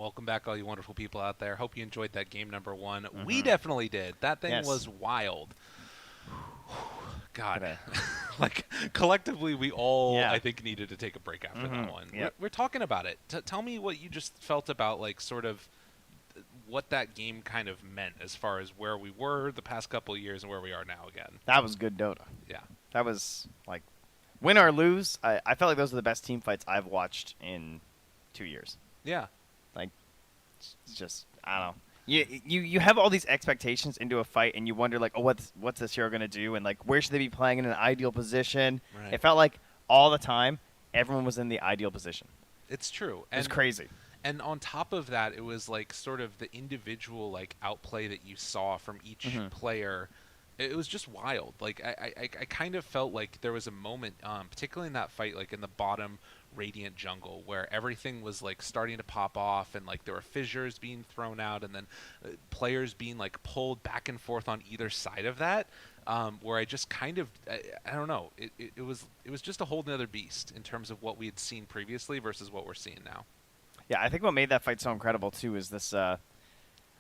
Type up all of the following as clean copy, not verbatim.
welcome back, all you wonderful people out there. Hope you enjoyed that game number one. We Mm-hmm. definitely did. That thing Yes. was wild. God, Gonna- like collectively, we all Yeah. I think needed to take a break after that one. Yep. We're talking about it. Tell me what you just felt about like sort of what that game kind of meant as far as where we were the past couple of years and where we are now again. That was good Dota. Yeah. That was like, win or lose, I felt like those are the best team fights I've watched in 2 years. Yeah. Like, it's just, I don't know. You have all these expectations into a fight, and you wonder like, oh, what's this hero gonna do, and like, where should they be playing in an ideal position? Right. It felt like all the time, everyone was in the ideal position. It's true. It was crazy. And on top of that, it was like sort of the individual like outplay that you saw from each player. It was just wild. Like I kind of felt like there was a moment, particularly in that fight, like in the bottom Radiant jungle, where everything was like starting to pop off, and like there were fissures being thrown out, and then players being like pulled back and forth on either side of that. Where I just kind of I don't know. It was just a whole nother beast in terms of what we had seen previously versus what we're seeing now. Yeah, I think what made that fight so incredible too is this.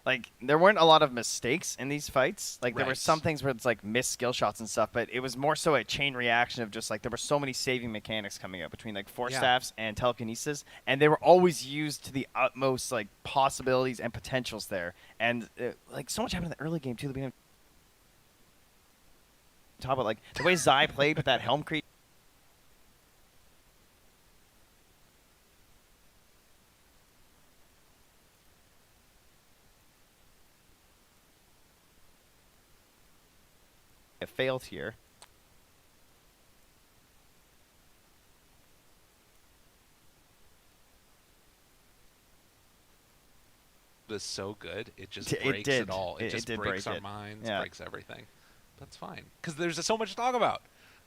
Like, there weren't a lot of mistakes in these fights. Like, there were Right. some things where it's, like, missed skill shots and stuff, but it was more so a chain reaction of just, like, there were so many saving mechanics coming up between, like, Force Yeah. Staffs and Telekinesis, and they were always used to the utmost, like, possibilities and potentials there. And, like, so much happened in the early game, too, that we didn't talk about, like, the way Zai played with that Helm creep. It failed here. Was so good, it just It breaks did. it all. It It just did breaks break our it. minds, Yeah. breaks everything. That's fine, because there's so much to talk about.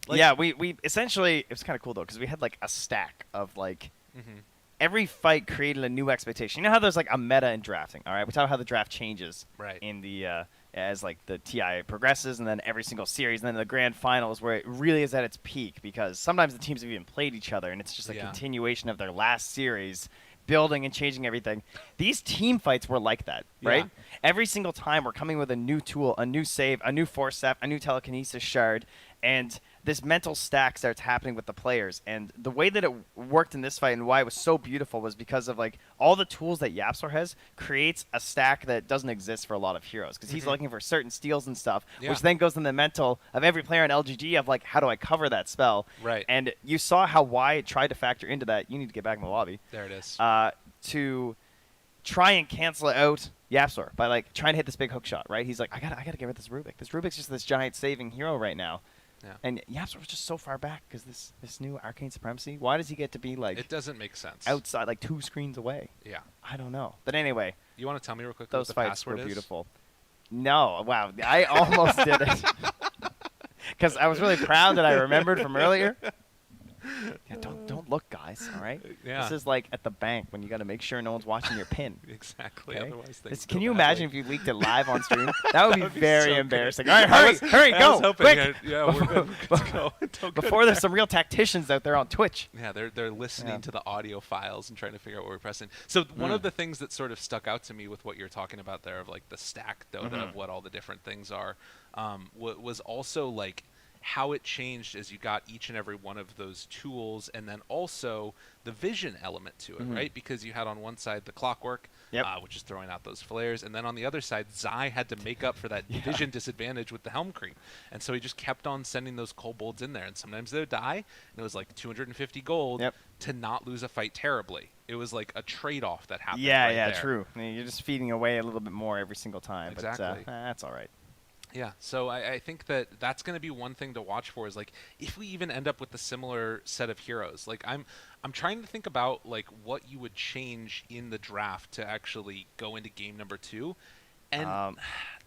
Like, Yeah, we essentially, it was kind of cool though, because we had like a stack of like mhm. every fight created a new expectation. You know how there's like a meta in drafting, all right? We talk about how the draft changes Right. in the as like the TI progresses, and then every single series, and then the grand final is where it really is at its peak, because sometimes the teams have even played each other, and it's just a Yeah. continuation of their last series, building and changing everything. These team fights were like that, right? Yeah. Every single time we're coming with a new tool, a new save, a new force staff, a new telekinesis shard, and this mental stack starts happening with the players. And the way that it worked in this fight and why it was so beautiful was because of like all the tools that Yapsor has creates a stack that doesn't exist for a lot of heroes, because he's looking for certain steals and stuff, Yeah. which then goes in the mental of every player in LGD of like, how do I cover that spell? Right. And you saw how Wyatt tried to factor into that. You need to get back in the lobby. There it is. To try and cancel out Yapsor by like trying to hit this big hook shot, right? He's like, I gotta get rid of this Rubik. This Rubik's just this giant saving hero right now. Yeah. And Yapsor was just so far back because this new Arcane Supremacy. Why does he get to be like It doesn't make sense. outside, like 2 screens away? Yeah. I don't know. But anyway, You want to tell me real quick those what the fights were password is? beautiful. No, wow, I almost did it because I was really proud that I remembered from earlier. Yeah, don't look, guys. All right. Yeah. This is like at the bank when you got to make sure no one's watching your pin. Exactly. Okay? Otherwise, things Can go you badly. imagine if you leaked it live on stream? That would be That'd be very so good. embarrassing. All right, hurry, I go, was hoping, quick! Yeah, we're good. Let's go. Don't go Before to there's that. some real tacticians out there on Twitch. Yeah, they're listening Yeah. to the audio files and trying to figure out what we're pressing. So one of the things that sort of stuck out to me with what you're talking about there, of like the stack Dota of what all the different things are, was also like how it changed as you got each and every one of those tools, and then also the vision element to it, right? Because you had on one side the clockwork, Yep. which is throwing out those flares, and then on the other side, Zai had to make up for that vision disadvantage with the helm creep, and so he just kept on sending those kobolds in there, and sometimes they would die, and it was like 250 gold Yep. to not lose a fight terribly. It was like a trade-off that happened. Yeah, right yeah, there. true. I mean, you're just feeding away a little bit more every single time. Exactly. But that's all right. Yeah, so I think that that's going to be one thing to watch for, is like if we even end up with a similar set of heroes. Like I'm trying to think about like what you would change in the draft to actually go into game number 2, and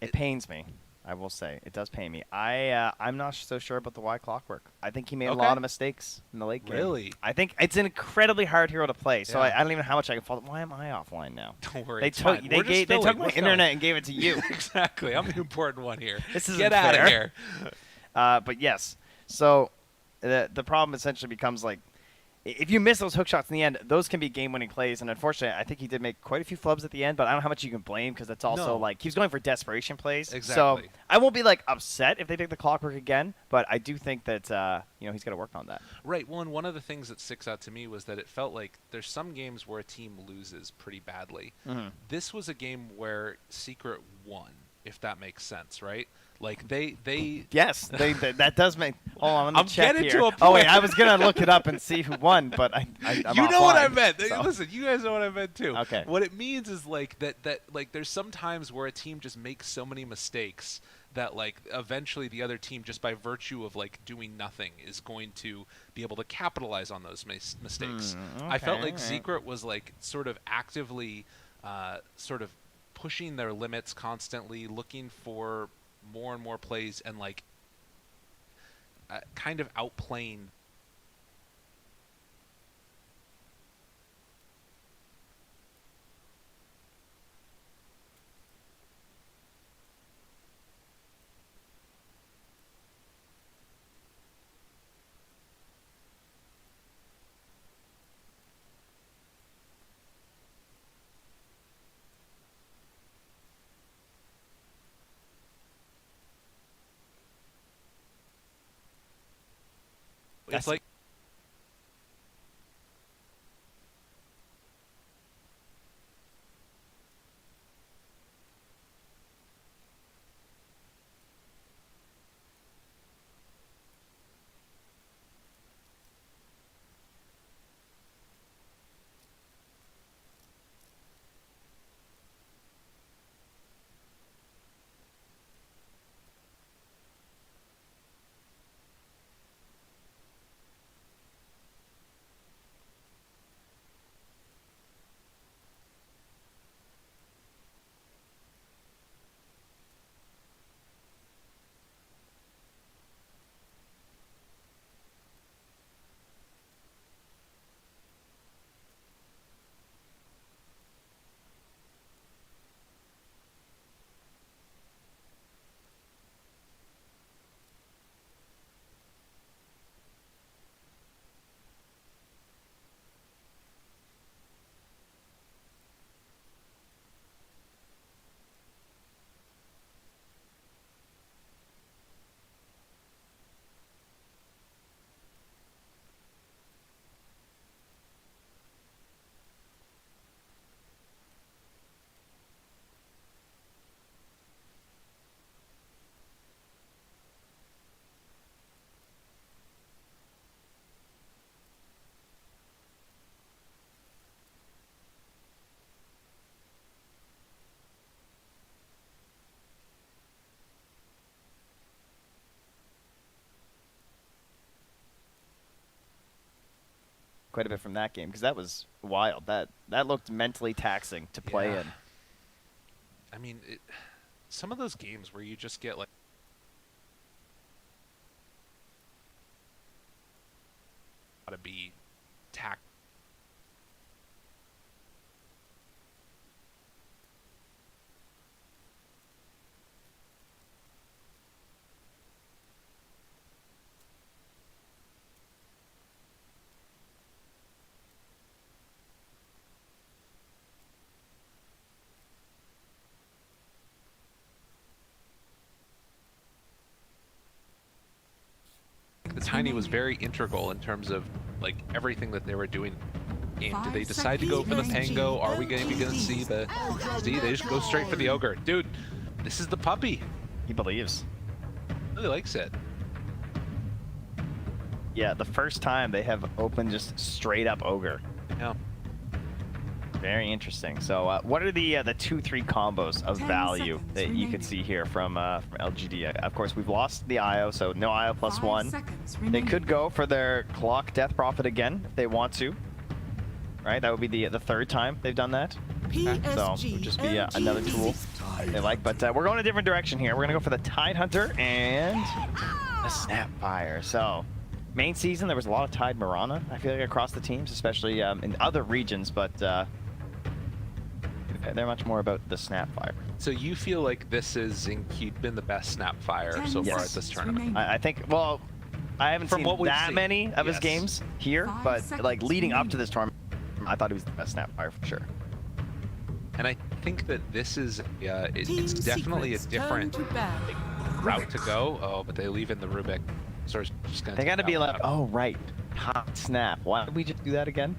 It pains me. I will say it does pain me. I'm not so sure about the Y clockwork. I think he made a Okay. lot of mistakes in the late game. Really? I think it's an incredibly hard hero to play. So Yeah. I don't even know how much I can follow. Why am I offline now? don't worry, They it's took fine. they We're just gave they took filling. my We're internet filling. and gave it to you. Exactly. I'm the important one here. This isn't Get out of fair. here. But yes, so the problem essentially becomes like if you miss those hook shots in the end, those can be game-winning plays. And unfortunately, I think he did make quite a few flubs at the end, but I don't know how much you can blame because it's also No. like he's going for desperation plays. Exactly. So I won't be like upset if they pick the clockwork again, but I do think that he's got to work on that. Right. Well, and one of the things that sticks out to me was that it felt like there's some games where a team loses pretty badly. This was a game where Secret won, if that makes sense, right? Like they Yes, that does make. Hold on, let me I'm check getting here. to a Oh wait, point. I was gonna look it up and see who won, but I'm you know what I offline, meant. so. Listen, you guys know what I meant too. Okay. What it means is like that like there's some times where a team just makes so many mistakes that like eventually the other team, just by virtue of like doing nothing, is going to be able to capitalize on those mistakes. I felt like Secret was like sort of actively sort of pushing their limits constantly, looking for more and more plays, and like kind of outplaying. It's like quite a bit from that game because that was wild. That looked mentally taxing to play in. I mean, some of those games where you just get like to be tact. The Tiny was very integral in terms of like everything that they were doing. And did they decide to go for the Pango? Are we going to see the... See, they just go straight for the Ogre. Dude, this is the puppy. He believes. Really likes it. Yeah, the first time they have opened just straight up Ogre. Yeah. Very interesting. So, what are the 2-3 combos of value that you could see here from LGD? Of course, we've lost the IO, so no IO +1. They could go for their Clock Death Prophet again if they want to. Right, that would be the third time they've done that. So it would just be another tool they like. But we're going a different direction here. We're gonna go for the Tide Hunter and the Snapfire. So main season there was a lot of Tide Mirana, I feel like, across the teams, especially in other regions, but they're much more about the Snapfire. So you feel like this is been the best Snapfire so far at this tournament? I think, well, I haven't From seen what we've that seen, many of his yes. games here, 5 but seconds like leading up remaining. to this tournament, I thought he was the best Snapfire for sure. And I think that this is it's Team definitely a secrets different turn to bat. route to go. Oh, but they leave in the Rubik. So it's just gonna They take got to that be one like, out. oh right, hot snap. Why did we just do that again?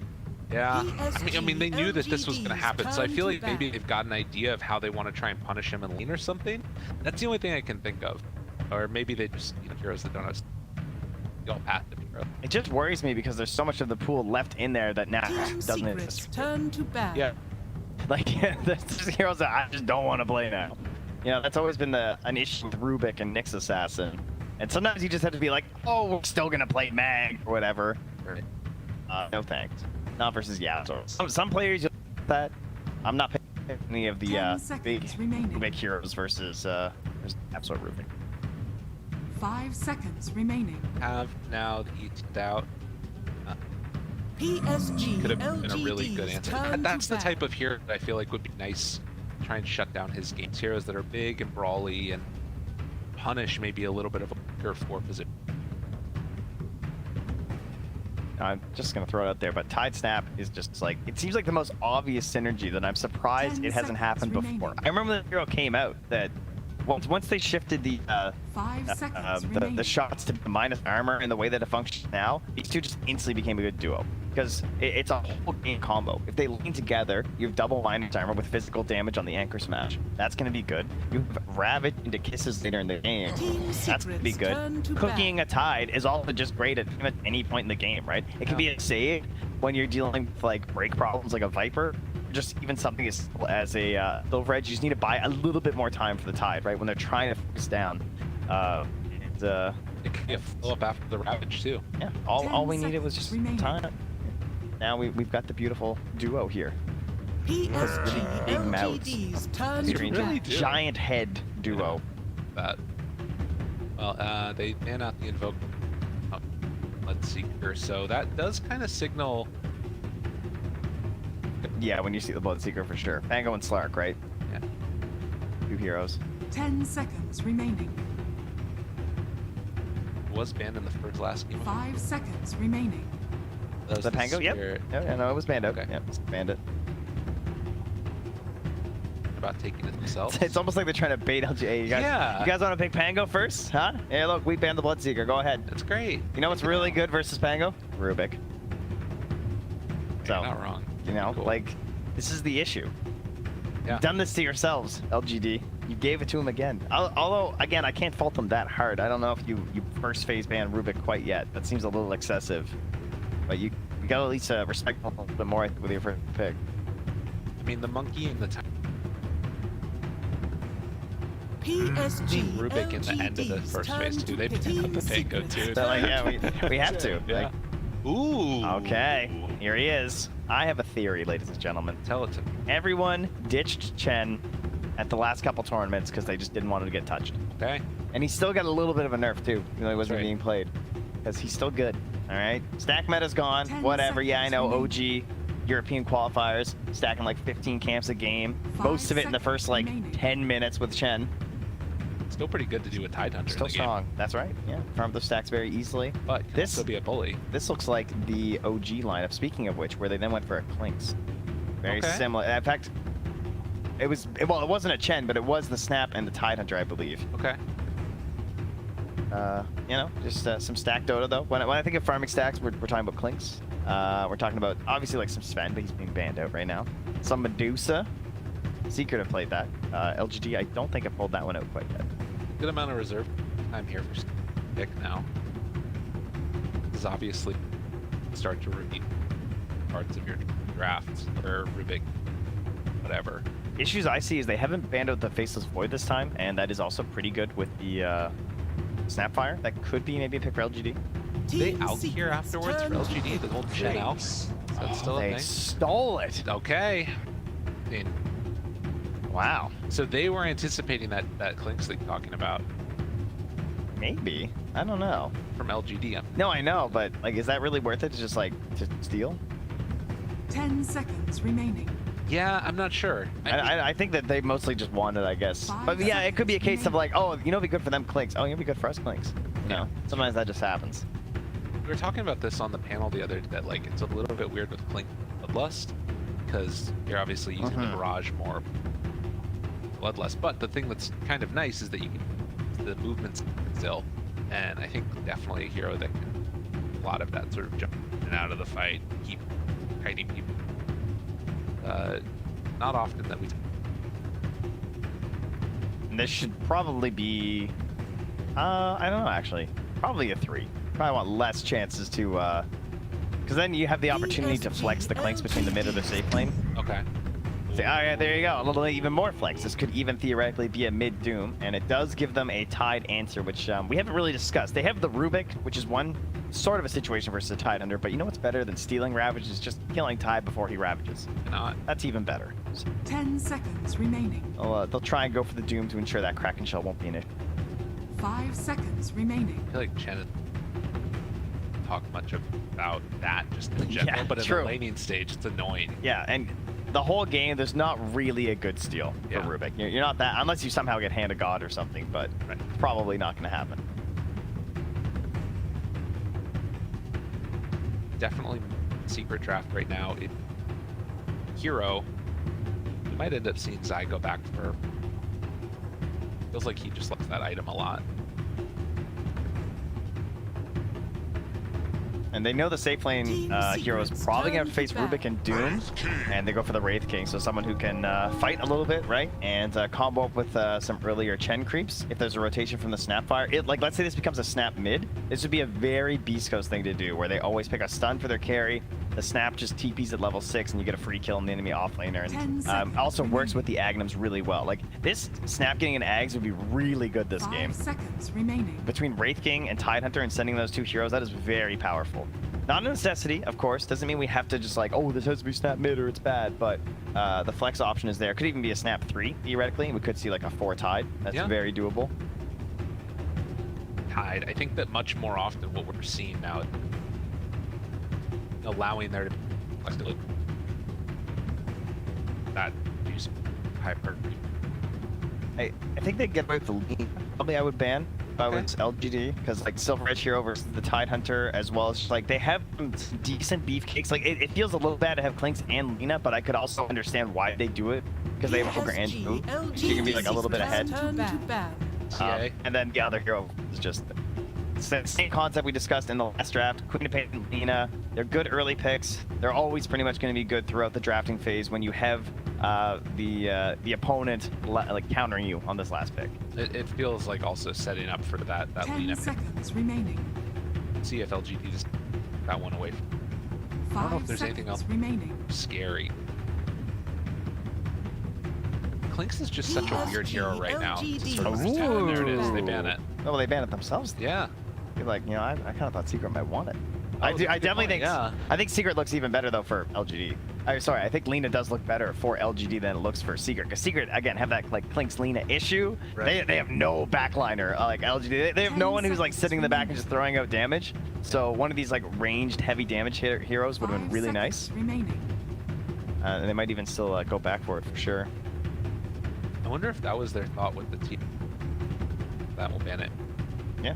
Yeah, PSG, I mean, they knew that this was going to LGD's happen, so I turn feel to like maybe bat. they've got an idea of how they want to try and punish him in lane or something. That's the only thing I can think of. Or maybe they just, heroes that don't have go passive heroes. It just worries me because there's so much of the pool left in there that now Team doesn't secrets exist. turn to bat. Yeah, Like, there's just heroes that I just don't want to play now. You know, that's always been an issue with Rubik and Nyx Assassin. And sometimes you just have to be like, oh, we're still going to play Mag or whatever. right. No thanks. Not versus Yasuo. Some players you like that. I'm not picking any of the 10 big seconds remaining. Rubik heroes versus absolute Rubik. 5 seconds remaining. Have now the eated out. PSG, Could have been a really good LGD's answer. turn That's to the bat. type of hero that I feel like would be nice. Try and shut down his games. Heroes that are big and brawly and punish maybe a little bit of a weaker 4 position. I'm just going to throw it out there, but Tide Snap is just like, it seems like the most obvious synergy that I'm surprised 10 it hasn't happened seconds before. remaining. I remember the hero came out that once they shifted the 5 seconds remaining. the shots to minus armor and the way that it functions now, these two just instantly became a good duo. Because it's a whole game combo. If they lean together, you have double minus armor with physical damage on the anchor smash. That's going to be good. You have Ravage into kisses later in the game. Team That's going to be secrets turn good. to Cooking a Tide is also just great at pretty much any point in the game, right? It can be a save when you're dealing with like break problems like a Viper. Just even something as simple as a Silver Edge, you just need to buy a little bit more time for the Tide, right? When they're trying to focus down. It could be a flow up after the Ravage too. Yeah, all we 10 needed was seconds just remaining. time. Now we've got the beautiful duo here. PSG, big mouths. LGD's turn You to Strange really bat. do. giant head duo. That. Well, they ban out the invoke Bloodseeker, so that does kind of signal. Yeah, when you see the Bloodseeker for sure. Pango and Slark, right? Yeah. Two heroes. 10 seconds remaining. Was banned in the last game. 5 seconds remaining. That was The Pango? Yep. Spirit Yeah, no, it was Bandit. Okay. Yep, it's Bandit. about taking it themselves. It's almost like they're trying to bait LGA. Yeah. You guys want to pick Pango first? Huh? Yeah, look, we banned the Bloodseeker. Go ahead. That's great. You know what's really good versus Pango? Rubik. You're So, not wrong. you know, Cool. like, this is the issue. Yeah. You've done this to yourselves, LGD. You gave it to him again. Although, again, I can't fault them that hard. I don't know if you first phase ban Rubik quite yet. That seems a little excessive. But you got to at least respect him a little bit more with your first pick. I mean, the monkey and the PSG, Rubik in the end of the LGD's first turn phase to too. They banned Team the Pango Secrets. too. So, like, yeah, we have to. Yeah. Like, Ooh. okay, here he is. I have a theory, ladies and gentlemen. Tell it to me. Everyone ditched Chen at the last couple tournaments because they just didn't want him to get touched. Okay. And he's still got a little bit of a nerf too, even though he wasn't right. being played. Because he's still good. Alright? Stack meta's gone. 10 Whatever. Yeah, I know seconds OG European qualifiers, stacking like 15 camps a game. 5 Most of it in the first like remaining. 10 minutes with Chen. Still pretty good to do a Tide Hunter Still in the game. strong. That's right. Yeah. Farm those stacks very easily. But can This- also be a bully. This looks like the OG lineup, speaking of which, where they then went for a Clinks. Very Okay. similar. In fact, it wasn't a Chen, but it was the Snap and the Tide Hunter, I believe. Okay. You know, just some stack Dota though. When I think of farming stacks, we're talking about Clinks. We're talking about obviously like some Sven, but he's being banned out right now. Some Medusa. Secret have played that. LGD, I don't think I pulled that one out quite yet. Good amount of reserve time here for pick now. This is obviously start to repeat parts of your drafts or Rubik, whatever. Issues I see is they haven't banned out the Faceless Void this time, and that is also pretty good with the Snapfire. That could be maybe a pick for LGD. They Team out here Secrets afterwards for turn to LGD, the whole Chen out. So that's still a They thing. stole it. Okay. I mean, Wow. so they were anticipating that Clinks thing talking about Maybe. I don't know. from LGD. No, I know, but like, is that really worth it to just like to steal? 10 seconds remaining. Yeah, I'm not sure. I think that they mostly just wanted, I guess. 5 But yeah, it could be a case of seconds like, oh, you know, it'd be good for them Clinks. Oh, it'd be good for us Clinks. You know, sometimes that just happens. We were talking about this on the panel the other day, that like it's a little bit weird with Clink Bloodlust because you're obviously using the barrage more Bloodlust. But the thing that's kind of nice is that you can the movements still, and I think definitely a hero that can a lot of that sort of jump in and out of the fight, keep kiting people. Not often that we. And this should probably be, I don't know actually, probably a 3. Probably want less chances to, because then you have the opportunity to flex the clinks between the mid or the safe lane. Okay. So, all right, there you go. A little even more flex. This could even theoretically be a mid Doom, and it does give them a tied answer, which we haven't really discussed. They have the Rubik, which is one sort of a situation versus a Tide Hunter, but you know what's better than stealing Ravage is just killing Tide before he Ravages. Not. That's even better. So, 10 seconds remaining. they'll try and go for the Doom to ensure that Kraken Shell won't be an issue. 5 seconds remaining. I feel like Chen doesn't talk much about that just in general, Yeah, but in true. the laning stage, it's annoying. Yeah, and the whole game, there's not really a good steal for Yeah. Rubik. You're not that, unless you somehow get Hand of God or something, but Right. probably not going to happen. Definitely secret draft right now. Hero, we might end up seeing Zai go back for. Feels like he just likes that item a lot. And they know the safe lane hero is probably going to face Rubik and Doom, and they go for the Wraith King, so someone who can fight a little bit, right? And combo up with some earlier Chen creeps if there's a rotation from the Snapfire. Like, let's say this becomes a Snap mid. This would be a very Beast Coast thing to do, where they always pick a stun for their carry. The Snap just TPs at level 6, and you get a free kill on the enemy offlaner. And also works with the Agnums really well. Like, this Snap getting an Ags would be really good this 5 game. seconds remaining. Between Wraith King and Tide Hunter and sending those two heroes, that is very powerful. Not a necessity, of course. Doesn't mean we have to just like, oh, this has to be Snap mid or it's bad, but the flex option is there. Could even be a Snap 3, theoretically. We could see like a 4 Tide. That's very doable. Tide. I think that much more often what we're seeing now, allowing there to be that use hyper. I think they get away with the lean. Probably I would ban if I was LGD, because like Silver Edge Hero versus the Tide Hunter, as well as just, like they have some decent beefcakes. Like it feels a little bad to have Clinks and Lina, but I could also understand why they do it, because they have Ogre and Doom. So you can be like a little bit ahead. Turn to ban. And then the other hero is just it's the same concept we discussed in the last draft. Queen of Pain and Lina, they're good early picks. They're always pretty much going to be good throughout the drafting phase when you have the opponent like countering you on this last pick. It feels like also setting up for that 10 Lina pick. seconds remaining. See if LGD just got one away from. 5 I don't know if there's anything else remaining. scary. Clinks is just such a weird hero right now. Just sort of there it is. They ban it. Oh, well, they ban it themselves. Yeah. You're like, you know, I kind of thought Secret might want it. I that's a good definitely point, think. yeah. I think Secret looks even better though for LGD. Sorry, I think Lina does look better for LGD than it looks for Secret. Because Secret again have that like Clinks Lina issue. Right. They have no backliner like LGD. They have no one who's like sitting in the back and just throwing out damage. So one of these like ranged heavy damage heroes would have been 5 really nice. seconds remaining. And they might even still go back for it for sure. I wonder if that was their thought with the team. That will ban it. Yeah,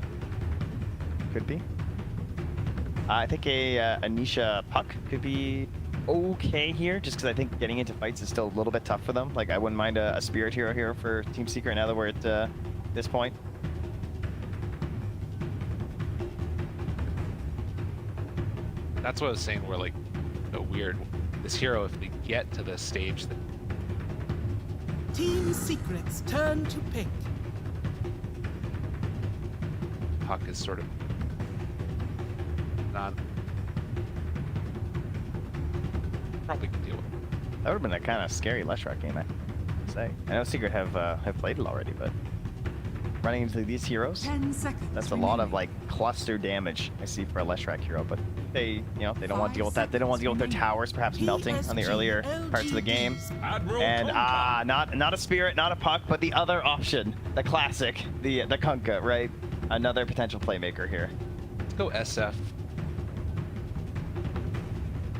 could be. I think a Anisha Puck could be okay here, just because I think getting into fights is still a little bit tough for them. Like, I wouldn't mind a Spirit Hero here for Team Secret now that we're at this point. That's what I was saying. We're like so weird. This hero, if they get to this stage, that Team Secret's turn to pick. Puck is sort of not. Probably could deal with. That would have been a kind of scary Leshrac game, I have to say. I know Secret have played it already, but running into these heroes, 10 seconds. that's a lot of remaining. like cluster damage I see for a Leshrac hero. But they don't want to deal with that. They don't want to deal with their seconds towers perhaps melting on the earlier parts of the game. Admiral And Contact. not a Spirit, not a Puck, but the other option, the classic, the Kunkka, right? Another potential playmaker here. Let's go SF.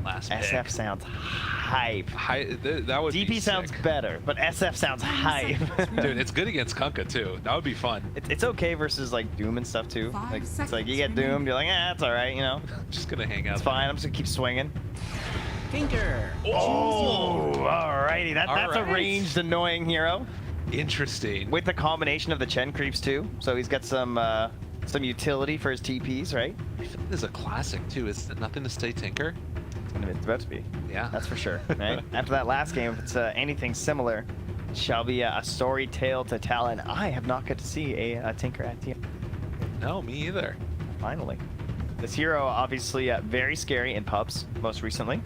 Last SF pick. sounds hype. That would be DP sounds sick. better, but SF sounds hype. Dude, it's good against Kunkka too. That would be fun. It's okay versus like Doom and stuff too. 5 Like it's like seconds you get remaining. Doom, you're like, it's all right, you know. I'm just gonna hang out. It's fine. I'm just gonna keep swinging. Tinker. Oh, alrighty. That's a Alright. ranged annoying hero Interesting. with the combination of the Chen creeps too. So he's got some utility for his TPs, right? I feel this is a classic too. Is it nothing to stay Tinker? It's about to be. Yeah. That's for sure. Right? After that last game, if it's anything similar, it shall be a story tale to tell. And I have not got to see a Tinker at TM. No, me either. Finally. This hero, obviously very scary in pubs, most recently.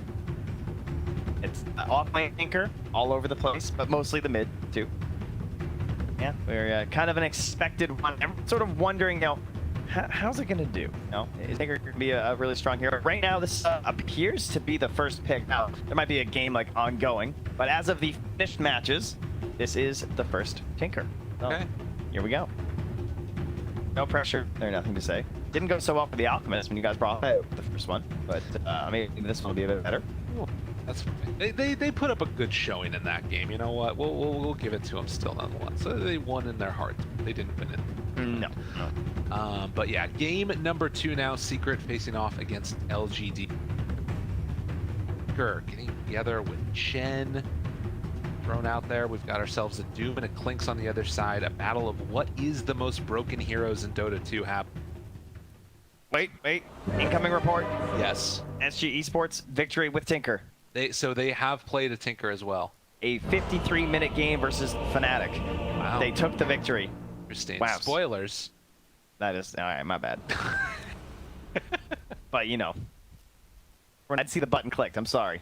It's off-lane Tinker all over the place, but mostly the mid, too. Yeah, we're kind of an expected one. I'm sort of wondering, you know, how's it going to do? You know, is Tinker going to be a really strong hero? Right now, this appears to be the first pick. Now, there might be a game, like, ongoing, but as of the finished matches, this is the first Tinker. So, Okay. here we go. No pressure, there's nothing to say. Didn't go so well for the Alchemist when you guys brought out the first one, but maybe this one will be a bit better. That's they put up a good showing in that game. You know what? We'll give it to them still nonetheless. So they won in their heart. They didn't win it. No. But yeah, game number 2 now. Secret facing off against LGD. Getting together with Chen thrown out there. We've got ourselves a Doom and a Clinks on the other side. A battle of what is the most broken heroes in Dota 2 happen. Wait. Incoming report. Yes. SG Esports victory with Tinker. They have played a Tinker as well. A 53-minute game versus Fnatic. Wow. They took the victory. Interesting. Wow. Spoilers. That is, all right, my bad. But, you know. I'd see the button clicked. I'm sorry.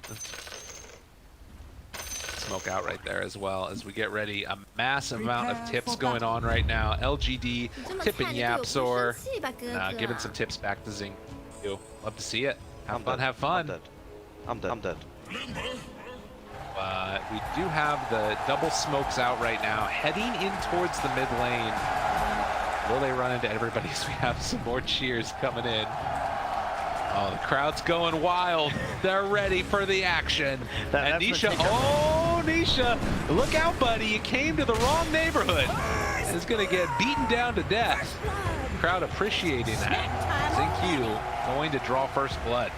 Smoke out right there as well as we get ready. A massive amount of tips going on right now. LGD tipping Yapsor, giving some tips back to Zing. Love to see it. Have fun. I'm dead. We do have the double smokes out right now, heading in towards the mid lane. Will they run into everybody? So we have some more cheers coming in. Oh, the crowd's going wild. They're ready for the action. And Nisha, Nisha, look out, buddy. You came to the wrong neighborhood. It's going to get beaten down to death. Crowd appreciating that. Zinq going to draw first blood.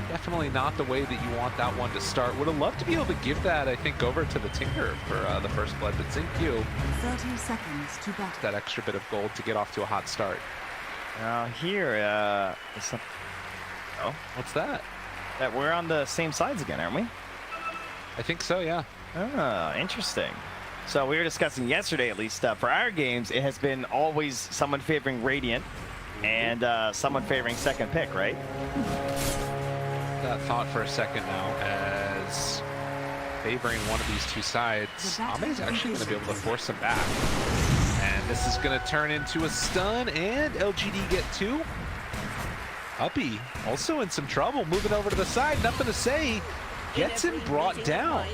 Definitely not the way that you want that one to start. Would have loved to be able to give that, I think, over to the Tinker for the first blood, but Zinq 30 seconds to battle. that extra bit of gold to get off to a hot start. Here is some... Oh, What's that? that we're on the same sides again, aren't we? I think so, yeah. Ah, interesting. So we were discussing yesterday, at least, for our games, it has been always someone favoring Radiant and someone favoring second pick, right? That thought for a second now as favoring one of these two sides. Ame's actually going to be able to force him back. And this is going to turn into a stun, and LGD get 2. Uppy also in some trouble, moving over to the side, nothing to say. Gets him brought down.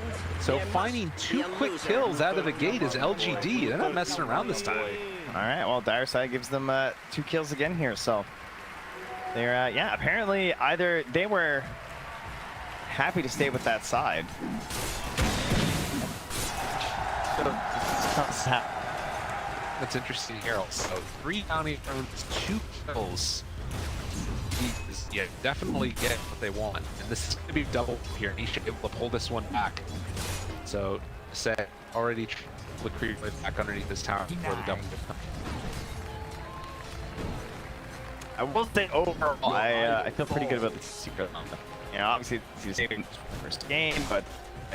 So finding 2 quick kills out of the gate is LGD. They're not messing around this time. All right, well, Dire Side gives them 2 kills again here, so they're, yeah, apparently either they were happy to stay with that side. That's interesting here also. 3 bounty runs, 2 kills. Yeah, definitely get what they want. And this is going to be double here. He should be able to pull this one back. So, set already the creep back underneath this tower before the double. I will say overall, I feel pretty good about the secret. You know, obviously it's the first game, but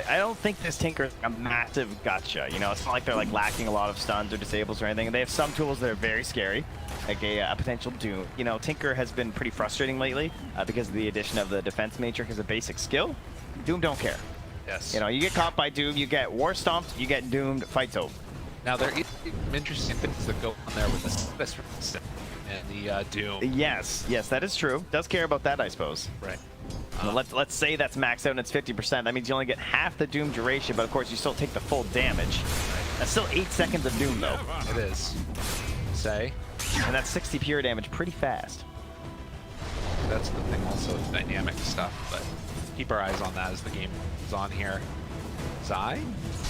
I don't think this Tinker is a massive gotcha. You know, it's not like they're like lacking a lot of stuns or disables or anything. They have some tools that are very scary, like a potential Doom. You know, Tinker has been pretty frustrating lately because of the addition of the defense matrix as a basic skill. Doom don't care. Yes. You know, you get caught by Doom, you get war stomped, you get doomed, fight's over. Now there is some interesting things that go on there with this and the Doom. Yes, that is true. Does care about that, I suppose. Right. Well, let's say that's maxed out and it's 50%. That means you only get half the Doom duration, but of course you still take the full damage. That's still 8 seconds of Doom, though. It is. Say. And that's 60 pure damage pretty fast. That's the thing also with dynamic stuff, but keep our eyes on that as the game is on here. Zai?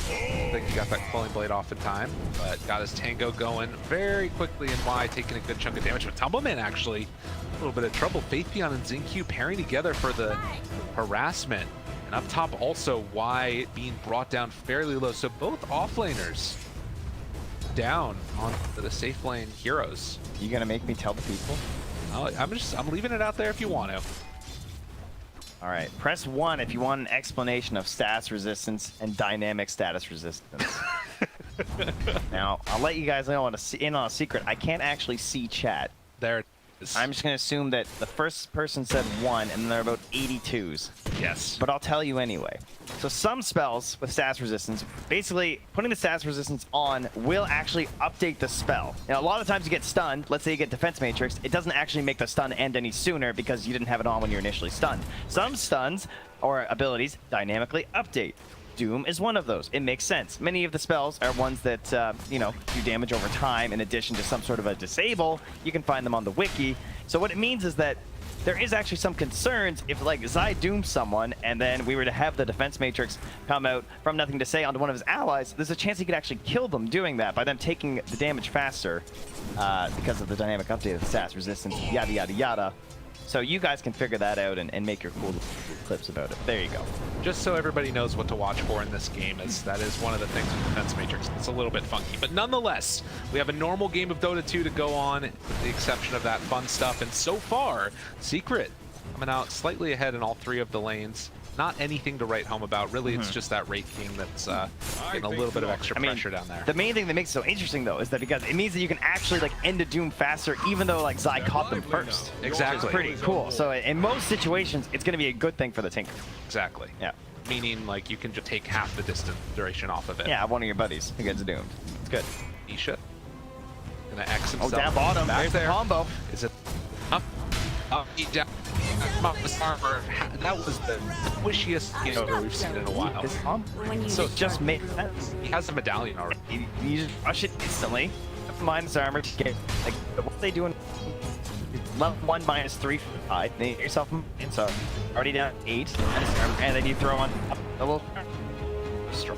I think he got that Quelling Blade off in time, but got his Tango going very quickly, and Y taking a good chunk of damage. But Tumbleman actually a little bit of trouble. Faithpion and Xingqiu pairing together for the harassment. And up top also Y being brought down fairly low. So both offlaners down on the safe lane heroes. You gonna make me tell the people? Oh, I'm leaving it out there if you want to. All right, press 1 if you want an explanation of status resistance and dynamic status resistance. Now, I'll let you guys know in on a secret. I can't actually see chat. There it is. I'm just going to assume that the first person said 1, and there are about 82s. Yes. But I'll tell you anyway. So some spells with status resistance, basically putting the status resistance on will actually update the spell. Now, a lot of times you get stunned. Let's say you get Defense Matrix. It doesn't actually make the stun end any sooner because you didn't have it on when you were initially stunned. Some stuns or abilities dynamically update. Doom is one of those. It makes sense. Many of the spells are ones that, you know, do damage over time in addition to some sort of a disable. You can find them on the wiki. So what it means is that there is actually some concerns if, like, Zai dooms someone and then we were to have the Defense Matrix come out from nothing to say onto one of his allies, there's a chance he could actually kill them doing that by them taking the damage faster because of the dynamic update of the stats resistance, yada, yada, yada. So you guys can figure that out and make your cool clips about it. There you go. Just so everybody knows what to watch for in this game, is that is one of the things with Defense Matrix. It's a little bit funky, but nonetheless, we have a normal game of Dota 2 to go on, with the exception of that fun stuff. And so far, Secret coming out slightly ahead in all 3 of the lanes. Not anything to write home about. Really, it's just that Wraith King that's getting a little bit of extra pressure down there. The main thing that makes it so interesting, though, is that because it means that you can actually, like, end a Doom faster, even though, like, Zai caught them first. Exactly. Which is pretty cool. So in most situations, it's going to be a good thing for the Tinker. Exactly. Yeah. Meaning, like, you can just take half the distance duration off of it. Yeah, one of your buddies who gets doomed. It's good. Nisha gonna X himself. Oh, down bottom. Back There's there. the combo. Is it up? Up, down. That was the squishiest game we've seen in a while. His combo. So It just makes sense. he has a medallion already. You just rush it instantly. Minus armor to get, like, what are they doing? Level 1 -3 for 5. Then you get yourself in, so already down 8. Minus armor, and then you throw on a little strong.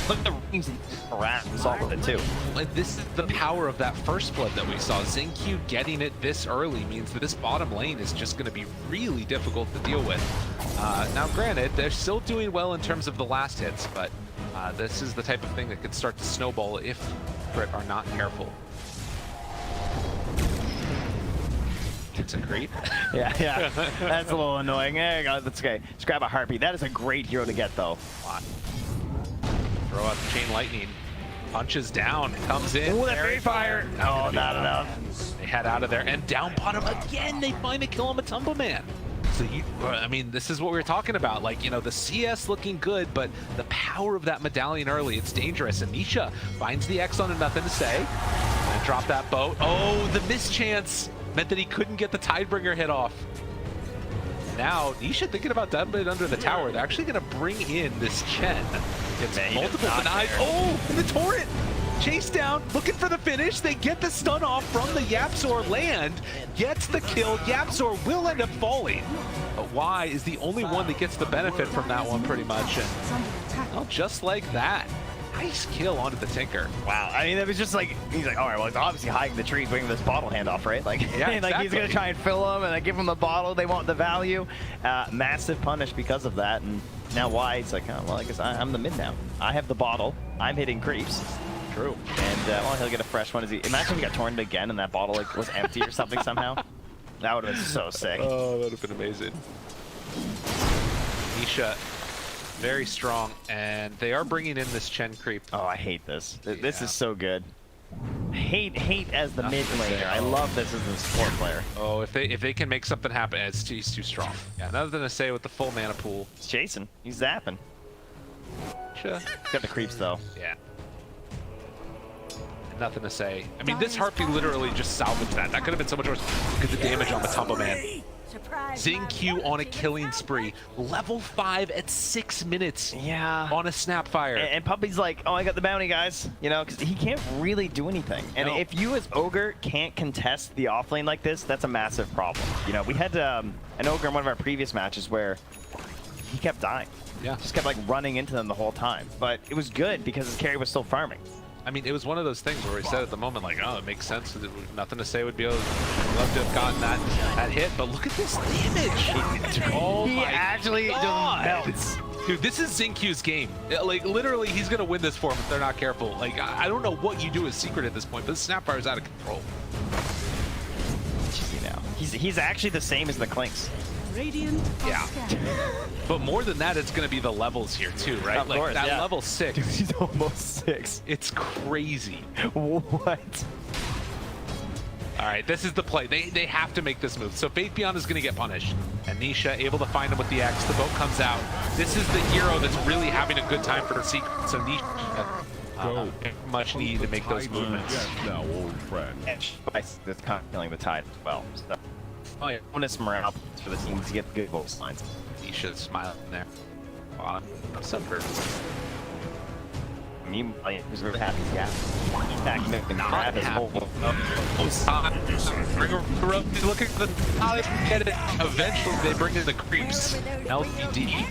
Look at the rings around all of it too. And this is the power of that first blood that we saw. Xingqiu getting it this early means that this bottom lane is just going to be really difficult to deal with. Now, granted, they're still doing well in terms of the last hits, but this is the type of thing that could start to snowball if Brit are not careful. It's a creep. Yeah, that's a little annoying. There you go. That's okay. Just grab a Harpy. That is a great hero to get, though. Throw out the Chain Lightning. Punches down. Comes in. Ooh, that Fairy Fire. No, not enough. They head out of there. And down bottom again, they find a kill on the Tumbleman. So, I mean, this is what we were talking about. Like, you know, the CS looking good, but the power of that medallion early, it's dangerous. And Nisha finds the X on a nothing to say. And drop that boat. Oh, the mischance meant that he couldn't get the Tidebringer hit off. Now, Nisha thinking about dumping it under the tower. They're actually going to bring in this Chen. Gets multiple denied. Oh, and the turret! Chase down, looking for the finish. They get the stun off from the Yapzor land. Gets the kill. Yapzor will end up falling. But Y is the only one that gets the benefit from that one pretty much. And, well, just like that. Nice kill onto the Tinker. Wow, I mean, it was just like, he's like, all right, well, it's obviously hiding the trees, waiting for this bottle handoff, right? Like, yeah, exactly. Like he's gonna try and fill them, and then give them the bottle. They want the value. Massive punish because of that, and now Y, it's like, oh, well, I guess I'm the mid now. I have the bottle. I'm hitting creeps. True. And well, he'll get a fresh one. Imagine if he got torn again, and that bottle like was empty or something somehow. That would have been so sick. Oh, that would have been amazing. Nisha. Very strong, and they are bringing in this Chen creep. Oh, I hate this. This is so good. Hate as the mid laner. I love this as a support player. Oh, if they can make something happen, he's too strong. Yeah, nothing to say with the full mana pool. He's chasing. He's zapping. Sure. Got the creeps though. Yeah. Nothing to say. I mean, this Harpy literally just salvaged that. That could have been so much worse. Look at the damage on the Tumbleman. Xingqiu on a killing spree. Level 5 at 6 minutes Yeah. on a Snapfire. And Puppy's like, oh, I got the bounty, guys. You know, because he can't really do anything. And No. if you as Ogre can't contest the offlane like this, that's a massive problem. You know, we had an Ogre in one of our previous matches where he kept dying. Yeah. Just kept like running into them the whole time. But it was good because his carry was still farming. I mean, it was one of those things where we said at the moment, like, oh, it makes sense. Nothing to say would be able to love to have gotten that hit, but look at this damage. Oh He my actually God. just melts. Dude, this is Xingqiu's game. Like, literally, he's going to win this for him if they're not careful. Like, I don't know what you do as Secret at this point, but this Snapfire is out of control. You know, he's actually the same as the Clinks. Radiant Yeah. But more than that, it's going to be the levels here, too, right? Of course, that yeah. level 6. Dude, he's almost 6. It's crazy. What? All right, this is the play. They have to make this move. So Faith Beyond is going to get punished. And Nisha able to find him with the X. The boat comes out. This is the hero that's really having a good time for the Secret. So Nisha much need to make those movements. Yes, now, old friend. That's kind of feeling the tide as well. So, Oh, yeah. bonus morale for the team to get good goal lines. Nisha's smiling there. Wow, so perfect. Meanwhile, he's really happy. Yeah. Back and grab his whole. Bring her up. He's looking for the get it. Eventually, they bring in the creeps. LGD.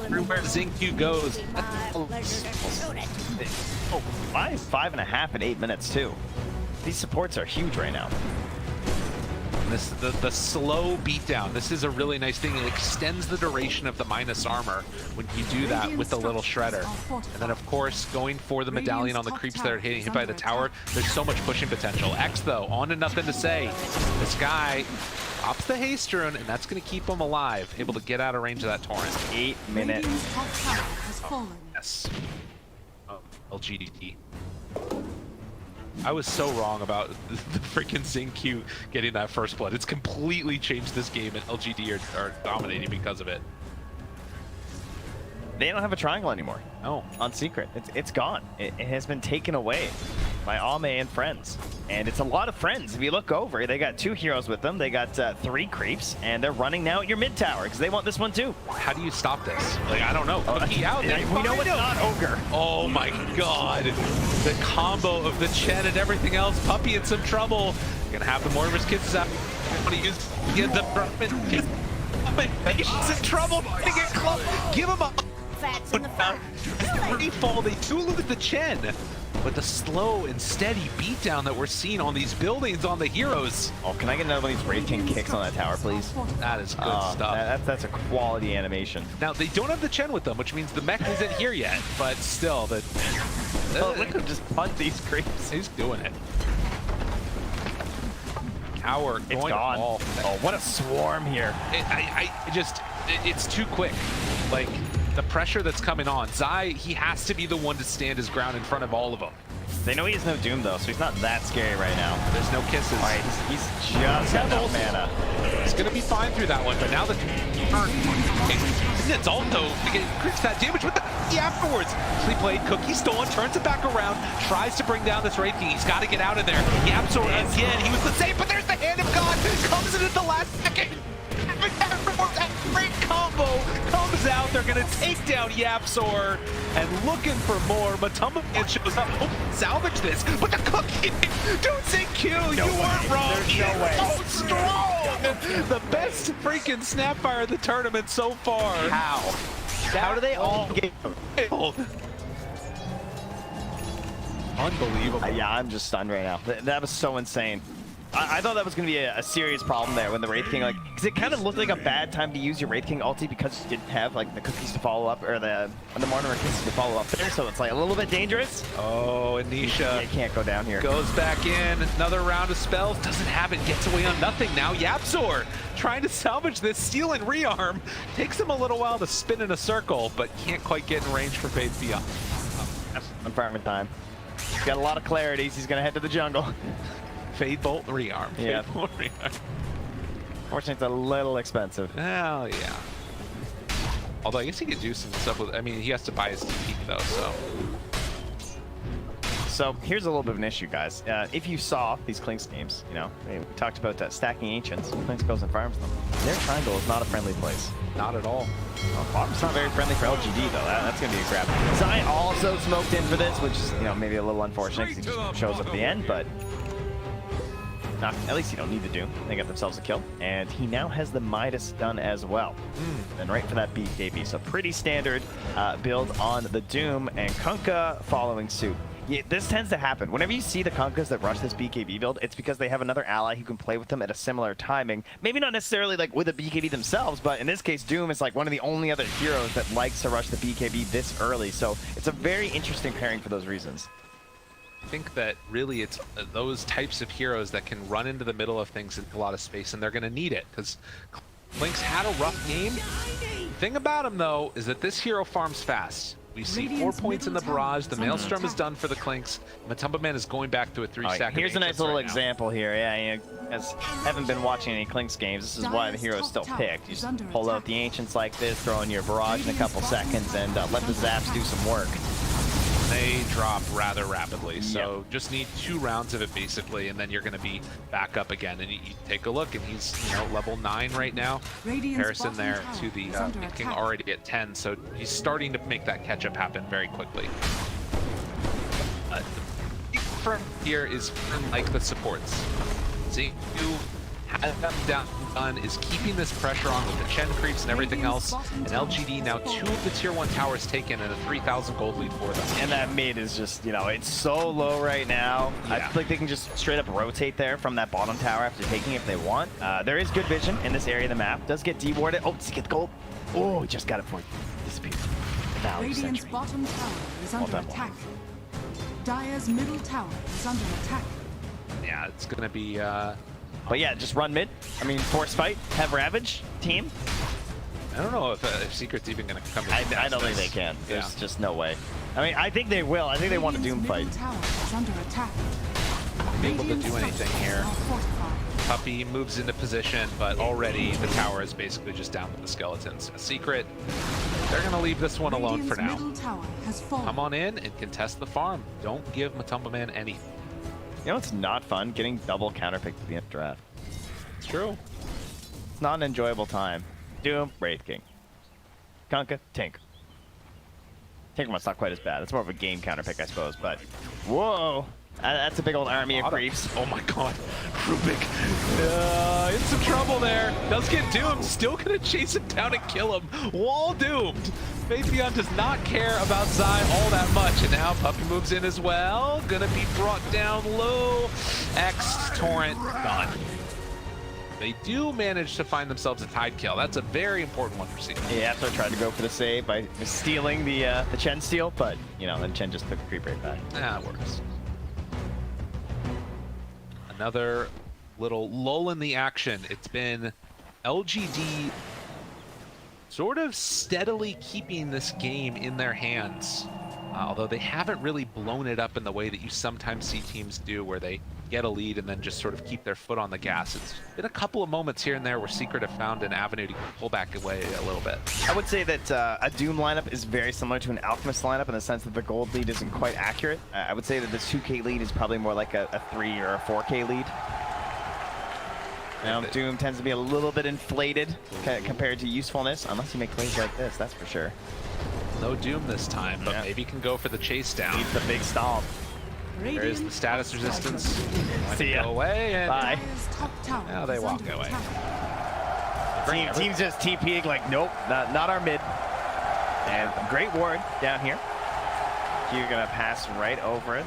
Everywhere Xingqiu goes. Oh, 5.5 in 8 minutes too. These supports are huge right now. This the slow beatdown. This is a really nice thing. It extends the duration of the minus armor when you do that with the little shredder. And then of course going for the medallion on the creeps that are hitting hit by the tower. There's so much pushing potential. X though, on to nothing to say. This guy pops the haste rune, and that's going to keep him alive, able to get out of range of that torrent. 8 minutes. Radiant's top tower has fallen. Yes. Oh, LGD. I was so wrong about the freaking Xingqiu getting that first blood. It's completely changed this game, and LGD are dominating because of it. They don't have a triangle anymore. No. On Secret. It's gone. It has been taken away by Ame and friends. And it's a lot of friends. If you look over, they got 2 heroes with them. They got 3 creeps, and they're running now at your mid tower because they want this one too. How do you stop this? Like, I don't know. Cookie out there. We know it's not Ogre. Oh my God. The combo of the Chen and everything else. Puppy in some trouble. Gonna have the Mortimer's kisses out. What do you use? Get the He's in trouble. Get close. Give him a free fall. They do lose the Chen. But the slow and steady beatdown that we're seeing on these buildings on the heroes. Oh, can I get another one of these Wraith King kicks on that tower, please? That is good stuff. That's a quality animation. Now, they don't have the Chen with them, which means the mech isn't here yet. But still, Oh, look at him just punt these creeps. he's doing it. Tower It's going gone. all. Oh, what a swarm here. It's too quick. Like, the pressure that's coming on. Zai, he has to be the one to stand his ground in front of all of them. They know he has no Doom, though, so he's not that scary right now. There's no kisses. All right, he's just got enough mana. He's going to be fine through that one, but now the turn. It's also increase that damage with the afterwards. He played Cookie stolen, turns it back around, tries to bring down this Wraith King. He's got to get out of there. Yapsor again. He was the same, but there's the hand of God. Comes in at the last second. Great combo comes out. They're going to take down Yapsor and looking for more. Matumba shows up. Oh, salvage this, but the Cookie, don't say kill. You weren't wrong. There's no way. So strong. The best freaking Snapfire of the tournament so far. How do they all get killed? Unbelievable. Yeah, I'm just stunned right now. That was so insane. I thought that was going to be a serious problem there when the Wraith King, like, because it kind of looked like a bad time to use your Wraith King ulti because you didn't have, like, the cookies to follow up, or the Mortimer kisses to follow up there, so it's, like, a little bit dangerous. Oh, and Nisha You can't go down here. goes back in. Another round of spells. Doesn't have it. Gets away on nothing now. Yapsor trying to salvage this. Stealing rearm. Takes him a little while to spin in a circle, but can't quite get in range for Faith Beyond. On farming time. He's got a lot of clarities. He's going to head to the jungle. Fade Bolt rearm. Yeah. Fade Bolt rearm. Fortunately, it's a little expensive. Hell yeah. Although I guess he could do some stuff with. I mean, he has to buy his TP though, so. So here's a little bit of an issue, guys. If you saw these Clinks games, you know, we talked about stacking Ancients. Clinks goes and farms them. Their triangle is not a friendly place. Not at all. It's not very friendly for LGD, though. That's going to be a grab. Zai also smoked in for this, which is, you know, maybe a little unfortunate because he just shows up at the end, but at least you don't need to do. They get themselves a kill, and he now has the Midas done as well. And right for that BKB. So pretty standard build on the Doom, and Kunkka following suit. Yeah, this tends to happen. Whenever you see the Kunkas that rush this BKB build, it's because they have another ally who can play with them at a similar timing. Maybe not necessarily like with a BKB themselves, but in this case, Doom is like one of the only other heroes that likes to rush the BKB this early. So it's a very interesting pairing for those reasons. I think that really it's those types of heroes that can run into the middle of things in a lot of space, and they're going to need it because Link's had a rough game. The thing about him, though, is that this hero farms fast. We see 4 points in the barrage. The Maelstrom is done for the Clinks. Matumba Man is going back to a 3-stack. Here's a nice little example here. Yeah, you know, as haven't been watching any Clinks games, this is why the hero is still picked. You just pull out the Ancients like this, throw in your barrage in a couple seconds, and let the Zaps do some work. They drop rather rapidly, so just need 2 rounds of it basically, and then you're going to be back up again. And you take a look, and he's level 9 right now. Comparison there to the King already at 10, so he's starting to make that catch up happen very quickly. The big from here is like the supports. See, you have them down is keeping this pressure on with the Chen creeps and everything else. And LGD now 2 of the tier 1 towers taken and a 3,000 gold lead for them. And that mid is just, you know, it's so low right now. Yeah. I feel like they can just straight up rotate there from that bottom tower after taking if they want. There is good vision in this area of the map. Does get dewarded. Oh, does he get the gold? Oh, he just got it for you. Disappeared. Radiant's bottom tower is under attack. Dire's middle tower is under attack. Yeah, it's going to be... But yeah, just run mid. I mean, force fight, have Ravage, team. I don't know if Secret's even going to come to I don't think they can. There's just no way. I mean, I think they will. I think they want a Doom fight. Be able to do anything here. Puppy moves into position, but already the tower is basically just down with the skeletons. Secret, they're going to leave this one alone for now. Come on in and contest the farm. Don't give Matumba Man anything. You know, it's not fun getting double counterpicked at the end of draft. It's true. It's not an enjoyable time. Doom, Wraith King. Kunkka, Tink. Tinkermon's not quite as bad. It's more of a game counterpick, I suppose, but... Whoa! That's a big old army of creeps. Oh my god. Rubik. In some trouble there. Does get doomed. Still gonna chase him down and kill him. Wall doomed. Faithion does not care about Zai all that much. And now Puppy moves in as well. Gonna be brought down low. X Torrent done. They do manage to find themselves a Tide kill. That's a very important one for Secret. Yeah, so I tried to go for the save by stealing the Chen steal, but, you know, then Chen just took the creep right back. Yeah, it works. Another little lull in the action. It's been LGD sort of steadily keeping this game in their hands. Although they haven't really blown it up in the way that you sometimes see teams do, where they get a lead and then just sort of keep their foot on the gas. It's been a couple of moments here and there where Secret have found an avenue to pull back away a little bit. I would say that a Doom lineup is very similar to an Alchemist lineup in the sense that the gold lead isn't quite accurate. I would say that this 2K lead is probably more like a 3 or a 4K lead. Now, Doom tends to be a little bit inflated compared to usefulness, unless you make plays like this, that's for sure. No Doom this time, but maybe can go for the chase down. Needs the big stomp. There is the status resistance. See ya. Go away and bye. Now they walk away. Team's just TPing like, nope, not our mid. And great ward down here. You're gonna pass right over it.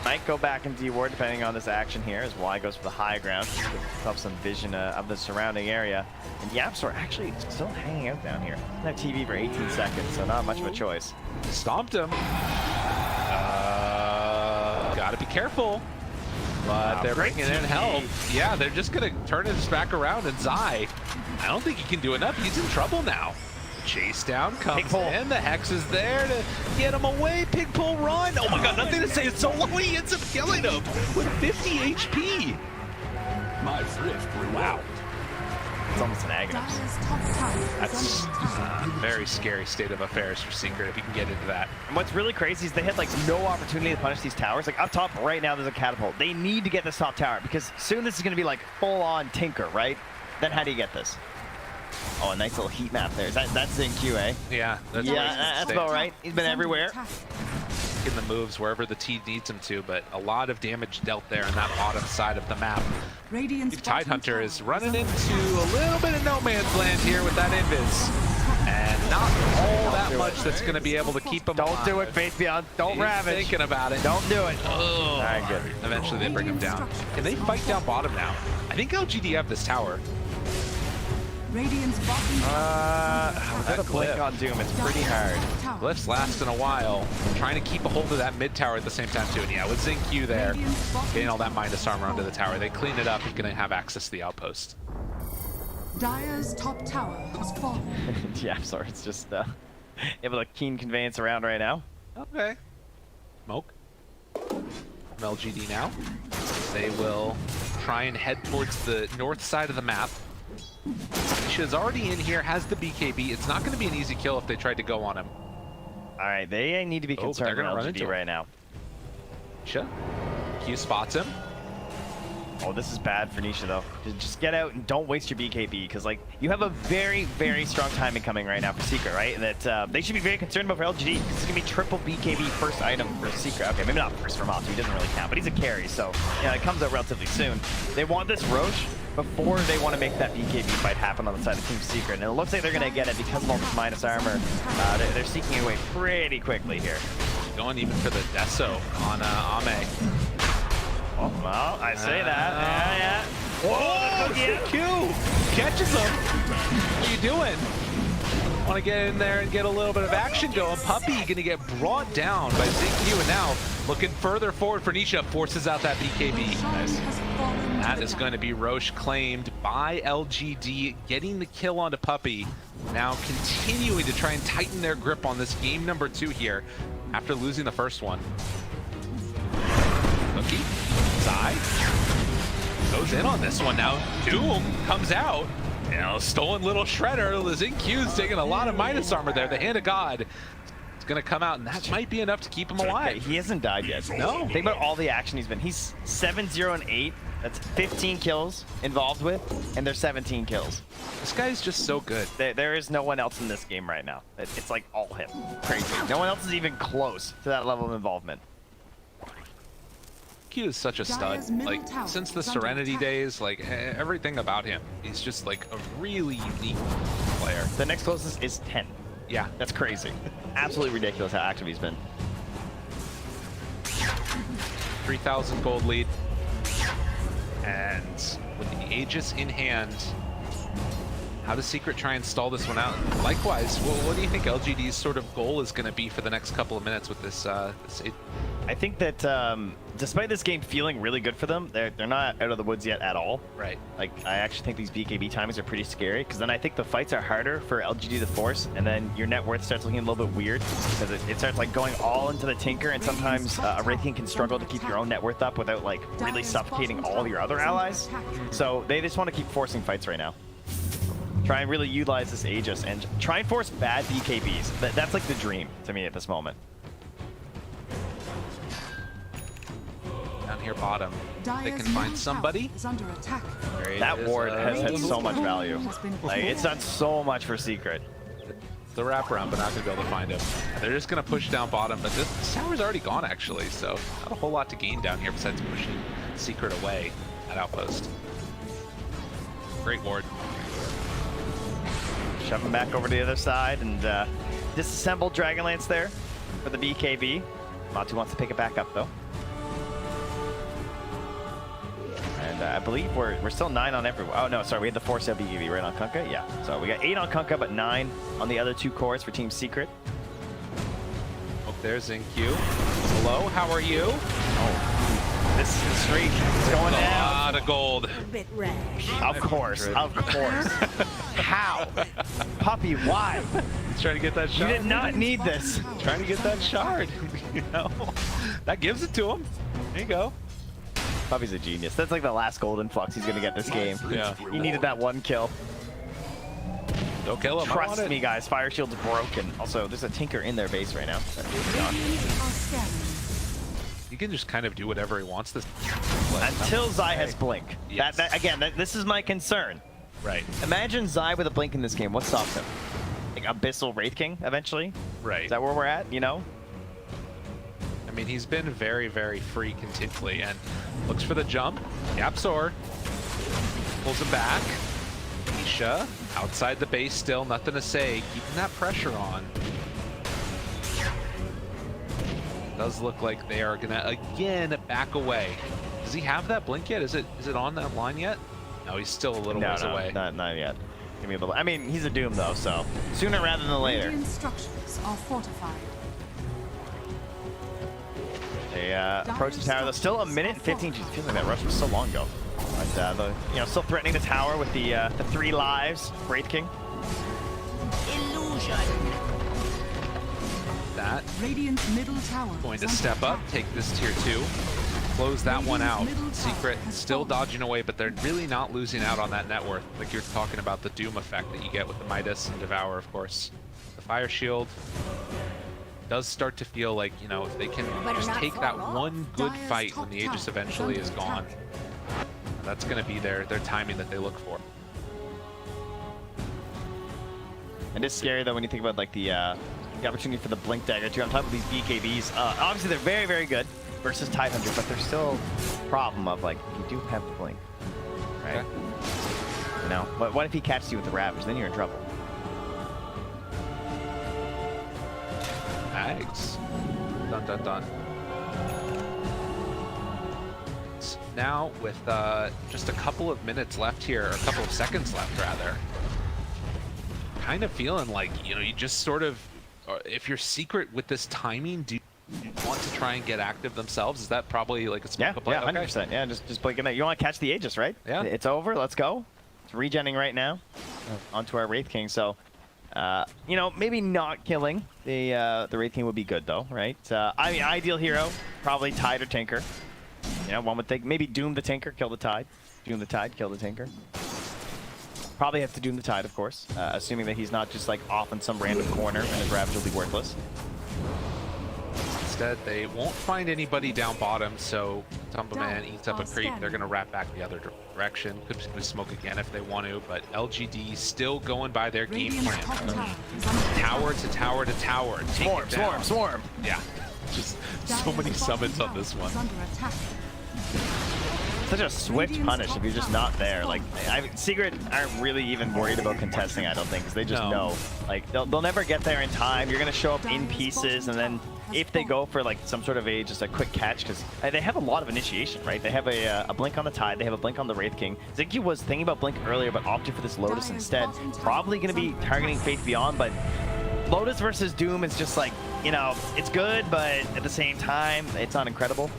Might go back and D-ward depending on this action here as Y goes for the high ground. Gives up some vision of the surrounding area. And YapzOr actually still hanging out down here. Doesn't have TV for 18 seconds, so not much of a choice. Stomped him. Gotta be careful. But they're bringing in help. Yeah, they're just gonna turn this back around, and Zai, I don't think he can do enough. He's in trouble now. Chase down comes in. The Hex is there to get him away. Pig pull run. Oh my god, nothing to say. It's so low. He ends up killing him with 50 HP. My thrift reward. Wow. It's almost an Aghanim. Dire's top tower is That's under attack. a very scary state of affairs for Secret if you can get into that. And what's really crazy is they had like no opportunity to punish these towers. Like up top right now, there's a catapult. They need to get this top tower because soon this is going to be like full on Tinker, right? Then how do you get this? Oh, a nice little heat map there. That's ZinQ, eh? Yeah, that's That's about right. He's been everywhere. in the moves wherever the T needs him to, but a lot of damage dealt there on that bottom side of the map. Radiant's Tidehunter is running into a little bit of no man's land here with that invis, and not all that much that's going to be able to keep him Don't alive. do it, Faith Beyond. Don't He's ravage. thinking about it. Don't do it. Oh. All right, good. Eventually they bring him down. Can they fight down bottom now? I think LGD have this tower. Radiant's bottom tower Without a blink on Doom, it's pretty hard. Glyph's lasting a while, trying to keep a hold of that mid tower at the same time too. And yeah, with ZinQ there, getting all that Minus armor onto the tower, they clean it up and gonna have access to the outpost. Dire's top tower has fallen. Yeah, I'm sorry. It's just able to keen conveyance around right now. Okay. Smoke. From LGD now. They will try and head towards the north side of the map. She's already in here, has the BKB. It's not going to be an easy kill if they tried to go on him. All right, they need to be concerned they're gonna with run LGD into right now. Nisha. Q spots him. Oh, this is bad for Nisha, though. Just get out and don't waste your BKB, because like you have a very, very strong timing coming right now for Secret, right? That they should be very concerned about for LGD. This is going to be triple BKB first item for Secret. Okay, maybe not first for Matu. He doesn't really count, but he's a carry, so yeah, it comes out relatively soon. They want this Roche before they want to make that BKB fight happen on the side of Team Secret, and it looks like they're going to get it because of all this minus armor. They're seeking it away pretty quickly here. Going even for the Deso on Ame. Oh, well, I say that. Yeah. Whoa, ZinQ catches him. What are you doing? Want to get in there and get a little bit of action going. Puppy gonna get brought down by ZinQ, and now looking further forward for Nisha, forces out that BKB. Nice. That is going to be Roche claimed by LGD, getting the kill onto Puppy. Now continuing to try and tighten their grip on this game number 2 here after losing the first one. Cookie, Zai, goes in on this one now. Doom comes out. You know, stolen little shredder. ZinQ's taking a lot of minus armor there. The hand of God is going to come out, and that might be enough to keep him alive. He hasn't died yet. No. Think about all the action he's been. He's 7-0-8. That's 15 kills involved with, and there's 17 kills. This guy's just so good. There is no one else in this game right now. It's like all him. Crazy. No one else is even close to that level of involvement. Q is such a stud. Like, since the Serenity days, like, everything about him, he's just, like, a really unique player. The next closest is 10. Yeah. That's crazy. Absolutely ridiculous how active he's been. 3,000 gold lead. And with the Aegis in hand, how does Secret try and stall this one out? Likewise, what do you think LGD's sort of goal is going to be for the next couple of minutes with this? I think that despite this game feeling really good for them, they're not out of the woods yet at all. Right. Like, I actually think these BKB timings are pretty scary, because then I think the fights are harder for LGD to force, and then your net worth starts looking a little bit weird, because it starts like going all into the Tinker, and sometimes a Wraithian can struggle to keep your own net worth up without like really suffocating all of your other allies. So they just want to keep forcing fights right now. Try and really utilize this Aegis, and try and force bad BKBs. That's like the dream to me at this moment. Down here bottom, they can find somebody. That ward has had so much value. Like, it's done so much for Secret. The wraparound, but not going to be able to find him. They're just going to push down bottom, but this tower's already gone, actually, so not a whole lot to gain down here besides pushing Secret away at Outpost. Great ward. Shove him back over to the other side and disassemble Dragonlance there for the BKB. Matu wants to pick it back up, though. And I believe we're still 9 on everyone. Oh, no, sorry. We had the 4-sale BKB right on Kunkka. Yeah. So we got 8 on Kunkka, but 9 on the other 2 cores for Team Secret. Oh, there's ZinQ. Hello, how are you? Oh, this is the streak. It's going down. A lot of gold. Of course. Of course. How? Puppy, why? He's trying to get that shard. You did not need this. Trying to get that shard. You know, that gives it to him. There you go. Puppy's a genius. That's like the last golden flux he's going to get this game. Yeah. He needed that 1 kill. Go kill him. Trust me, guys. Fire Shield's broken. Also, there's a Tinker in their base right now. Radiant are scanning. He can just kind of do whatever he wants this. Until Zai has Blink. Yes. This is my concern. Right. Imagine Zai with a Blink in this game. What stops him? Like Abyssal Wraith King, eventually? Right. Is that where we're at, you know? I mean, he's been very, very free continually, and looks for the jump. Yapsor pulls him back. Nisha outside the base still, nothing to say. Keeping that pressure on. Does look like they are gonna again back away. Does he have that blink yet? Is it on that line yet? No, he's still a little ways away. Not yet. Give me a little. I mean, he's a Doom though, so sooner rather than later. Radiant structures are fortified. They approach the tower. Though still a minute and 15. Geez, it feels like that rush was so long ago. But still threatening the tower with the 3 lives. Wraith King. Illusion. That Radiant's middle tower going to is under step up, attack. take this tier 2. Close that one out. Secret still dodging away, but they're really not losing out on that net worth. Like you're talking about the Doom effect that you get with the Midas and Devour, of course. The Fire Shield does start to feel like, if they can just take that one good fight when the Aegis eventually is gone, that's going to be their timing that they look for. And it's scary though when you think about like the opportunity for the Blink Dagger too. On top of these BKBs, obviously they're very, very good versus Tidehunter, but there's still a problem of like you do have the Blink, right? Okay. But what if he catches you with the Ravage? Then you're in trouble. Ags. Dun dun dun. Now with just a couple of minutes left here, or a couple of seconds left rather, kind of feeling like, you just sort of, if you're Secret with this timing, do you want to try and get active themselves? Is that probably like a smart play? Yeah, 100%. Yeah, just Blink it. You want to catch the Aegis, right? Yeah. It's over. Let's go. It's regenning right now onto our Wraith King. So, maybe not killing the Wraith King would be good though, right? I mean, ideal hero, probably Tide or Tinker. One would think maybe Doom the Tinker, kill the Tide. Doom the Tide, kill the Tinker. Probably have to Doom the Tide, of course, assuming that he's not just like off in some random corner and his Ravage will be worthless. Instead, they won't find anybody down bottom, so Tumbaman eats up a creep. They're going to wrap back the other direction. Could simply smoke again if they want to, but LGD still going by their game plan. Tower to tower to tower. Swarm. Yeah. Just so many summons on this one. Such a swift punish if you're just not there. Like, Secret aren't really even worried about contesting, I don't think, because they just know. Like, they'll never get there in time. You're going to show up in pieces, and then if they go for like some sort of just a quick catch, because they have a lot of initiation, right? They have a Blink on the Tide, they have a Blink on the Wraith King. Zinky was thinking about Blink earlier, but opted for this Lotus instead. Probably going to be targeting Faith Beyond, but Lotus versus Doom is just like, it's good, but at the same time, it's not incredible.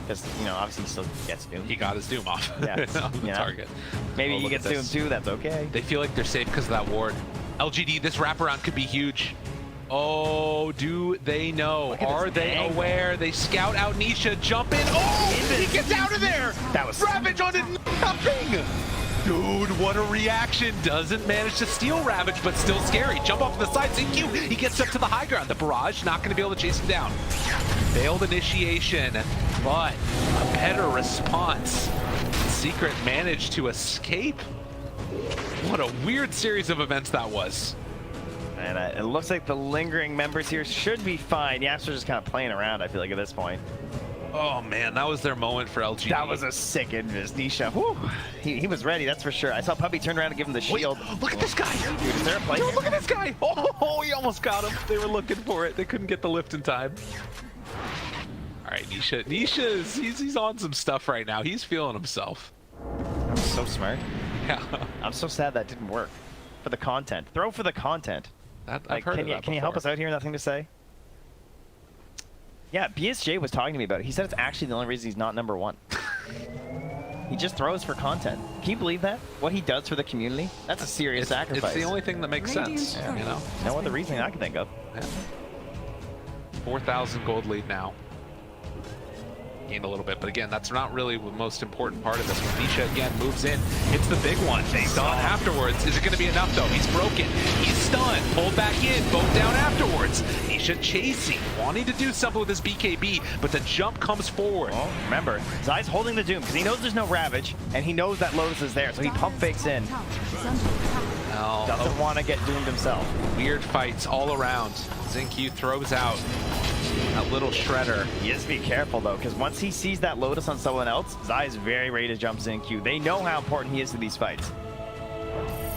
Because, obviously he still gets Doom. He got his Doom off on the target. Maybe he gets Doom too, that's okay. They feel like they're safe because of that ward. LGD, this wraparound could be huge. Oh, do they know? Are they aware? They scout out Nisha, jump in. Oh, he gets out of there! That was Ravage on nothing! Dude, what a reaction. Doesn't manage to steal Ravage, but still scary. Jump off to the side, CQ. He gets up to the high ground. The barrage, not going to be able to chase him down. Failed initiation, but a better response. Secret managed to escape. What a weird series of events that was. And it looks like the lingering members here should be fine. Yapster's just kind of playing around, I feel like, at this point. Oh man, that was their moment for LGD. That was a sick invis. Nisha, whew, he was ready, that's for sure. I saw Puppy turn around and give him the shield. Wait, look at this guy. Dude, is there a play? Dude, look at this guy. Oh, he almost got him. They were looking for it. They couldn't get the lift in time. All right, Nisha's he's on some stuff right now. He's feeling himself. That was so smart. Yeah. I'm so sad that didn't work. For the content. Throw for the content. I've heard of that Can you help us out here? Nothing to say? Yeah, BSJ was talking to me about it. He said it's actually the only reason he's not #1. He just throws for content. Can you believe that? What he does for the community? That's a serious sacrifice. It's the only thing that makes sense. Yeah. No other reason I can think of. Yeah. 4,000 gold lead now. gained a little bit, but again, that's not really the most important part of this. When Nisha again moves in, hits the big one. He's done afterwards. Is it going to be enough though? He's broken. He's stunned. Pulled back in. Both down afterwards. Nisha chasing, wanting to do something with his BKB, but the jump comes forward. Well, remember, Zai's holding the Doom because he knows there's no Ravage, and he knows that Lotus is there, so he pump fakes in. Doesn't want to get doomed himself. Weird fights all around. Xingqiu throws out that little shredder. He has to be careful though, because once he sees that Lotus on someone else, Zai is very ready to jump Xingqiu. They know how important he is to these fights.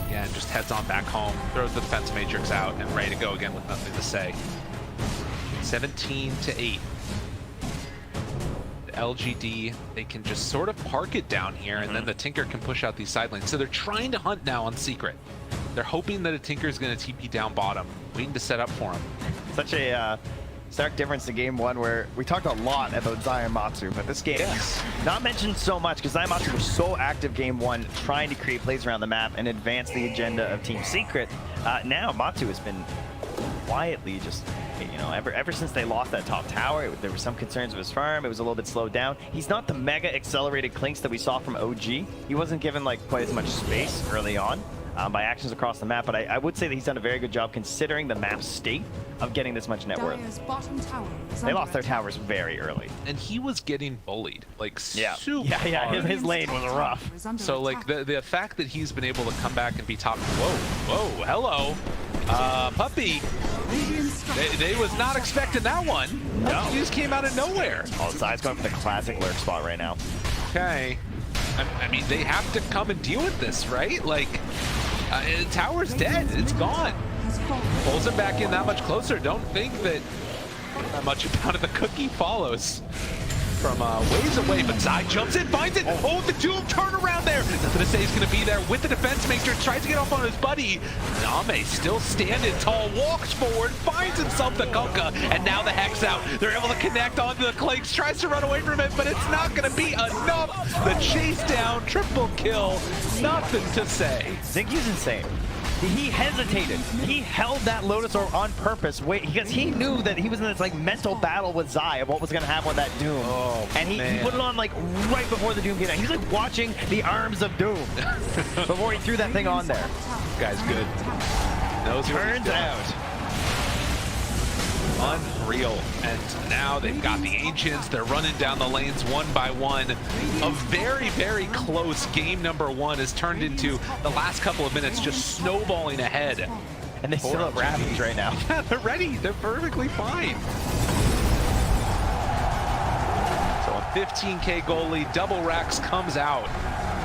Again, just heads on back home, throws the defense matrix out, and ready to go again with nothing to say. 17-8. The LGD, they can just sort of park it down here, and then the Tinker can push out these side lanes. So they're trying to hunt now on Secret. They're hoping that a Tinker is going to TP down bottom, waiting to set up for him. Such a stark difference to game one, where we talked a lot about Zai and Matsu, but this game, not mentioned so much because Zai and Matsu were so active game one, trying to create plays around the map and advance the agenda of Team Secret. Now Matsu has been quietly just, you know, ever since they lost that top tower, there were some concerns of his farm. It was a little bit slowed down. He's not the mega accelerated Clinks that we saw from OG. He wasn't given like quite as much space early on by actions across the map, but I would say that he's done a very good job considering the map's state of getting this much net worth. They lost their towers very early. And he was getting bullied, like super Yeah, hard. his lane was rough. So like the fact that he's been able to come back and be top, whoa, hello. Puppy, they was not expecting that one. No. He just came out of nowhere. Oh, Zai's going for the classic lurk spot right now. Okay. I mean, they have to come and deal with this, right? Like, tower's dead. It's gone. Pulls him back in that much closer. Don't think that much about it. The cookie follows from ways away, but Zai jumps in, finds it. Oh, the Doom turnaround there. Nothing to say he's going to be there with the defense matrix. Tries to get off on his buddy. Name still standing tall, walks forward, finds himself the Kunkka, and now the Hex out. They're able to connect onto the Clinks, tries to run away from it, but it's not going to be enough. The chase down, triple kill, nothing to say. Xingqiu's insane. He hesitated. He held that Lotus Orb on purpose, because he knew that he was in this like mental battle with Zai of what was going to happen with that Doom. Oh, and he put it on like right before the Doom came out. He was like watching the arms of Doom before he threw that thing on there. This guy's good. Knows what he's Turns doing. out. Unreal. And now they've got the Ancients. They're running down the lanes one by one. A very, very close game number one has turned into the last couple of minutes just snowballing ahead. And they still have Ravage right now. Yeah, they're ready. They're perfectly fine. So a 15K goal lead, double racks comes out.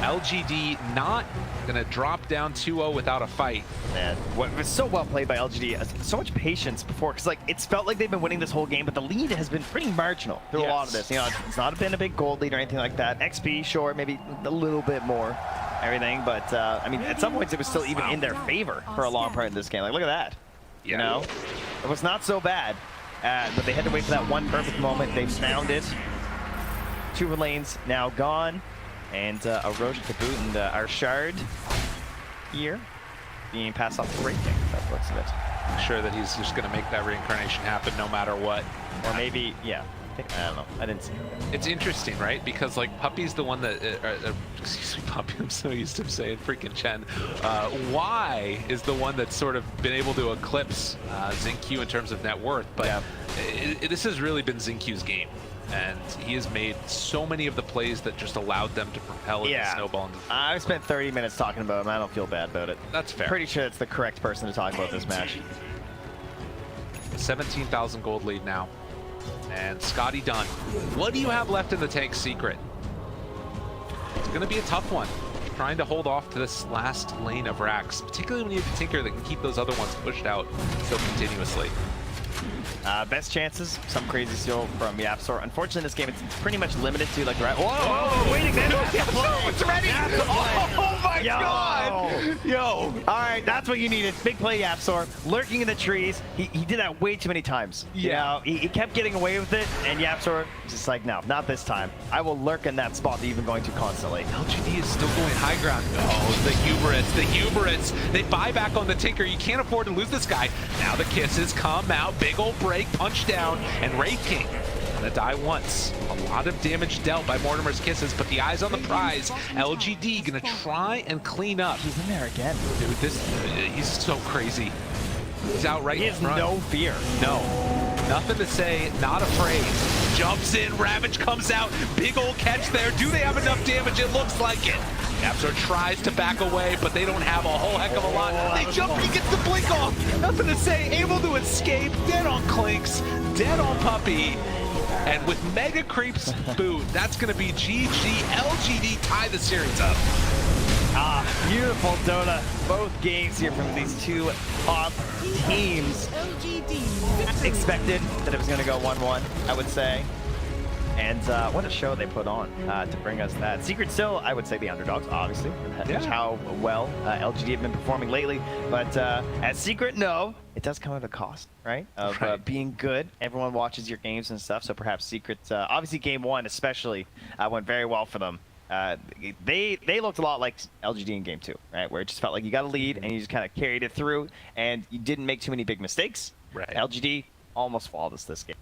LGD not gonna drop down 2-0 without a fight. Man, what was so well played by LGD. So much patience before, because like it's felt like they've been winning this whole game, but the lead has been pretty marginal through a lot of this. You know, it's not been a big gold lead or anything like that. XP, sure, maybe a little bit more, everything, but I mean, at some points it was still even in their favor for a long part of this game. Like, look at that. You know, it was not so bad, but they had to wait for that one perfect moment. They found it. Two lanes now gone. And a Roche to boot, and our Shard here being passed off to Great King. That's what's it. I'm sure that he's just going to make that reincarnation happen no matter what. Or maybe, yeah. I don't know. I didn't see it. It's interesting, right? Because like Puppy's the one that, excuse me, Puppy. I'm so used to saying freaking Chen. Y is the one that's sort of been able to eclipse Xingqiu in terms of net worth, but this has really been Xingqiu's game. And he has made so many of the plays that just allowed them to propel and snowball into the I spent 30 minutes talking about him. I don't feel bad about it. That's fair. Pretty sure it's the correct person to talk about this match. 17,000 gold lead now. And Scotty Dunn. What do you have left in the tank secret? It's going to be a tough one. Trying to hold off to this last lane of racks, particularly when you have a Tinker that can keep those other ones pushed out so continuously. Best chances, some crazy steal from Yapsor. Unfortunately, this game, it's pretty much limited to like the right. Whoa, waiting there. It's ready. Oh my God. Yo. All right, that's what you needed. Big play, Yapsor. Lurking in the trees. He did that way too many times. You know, he kept getting away with it, and Yapsor just like, no, not this time. I will lurk in that spot that you've been going to constantly. LGD is still going high ground. Oh, the hubris, the hubris. They buy back on the Tinker. You can't afford to lose this guy. Now the kisses come out. Big old break, punch down, and Wraith King Gonna die once. A lot of damage dealt by Mortimer's Kisses, but the eyes on the prize. LGD gonna try and clean up. He's in there again. Dude, he's so crazy. He's out right in front. He has no fear. No. Nothing to say, not afraid. Jumps in, Ravage comes out, big old catch there. Do they have enough damage? It looks like it. Napster tries to back away, but they don't have a whole heck of a lot. They jump and he gets the blink off. Nothing to say, able to escape, dead on Clinks, dead on Puppy. And with Mega Creep's boot, that's gonna be GG. LGD tie the series up. Ah, beautiful Dota. Both games here from these two top teams. Expected that it was going to go 1-1, I would say. And what a show they put on to bring us that. Secret still, I would say the underdogs, obviously. That's how well LGD have been performing lately. But at Secret, no. It does come at a cost, right? Of being good. Everyone watches your games and stuff, so perhaps Secret, obviously game one especially, went very well for them. They looked a lot like LGD in game two, right? Where it just felt like you got a lead and you just kind of carried it through and you didn't make too many big mistakes. Right. LGD almost flawless this game.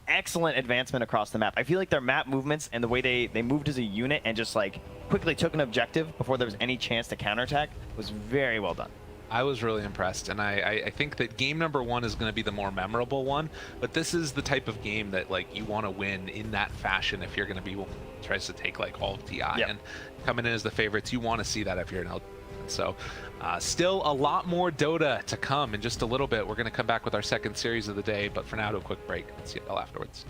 Excellent advancement across the map. I feel like their map movements and the way they moved as a unit and just like quickly took an objective before there was any chance to counterattack was very well done. I was really impressed, and I think that game number one is going to be the more memorable one, but this is the type of game that like you want to win in that fashion if you're going to be one who tries to take like all of TI. Yep. And coming in as the favorites, you want to see that if you're an LGD. So still a lot more Dota to come in just a little bit. We're going to come back with our second series of the day, but for now, to a quick break and see you all afterwards.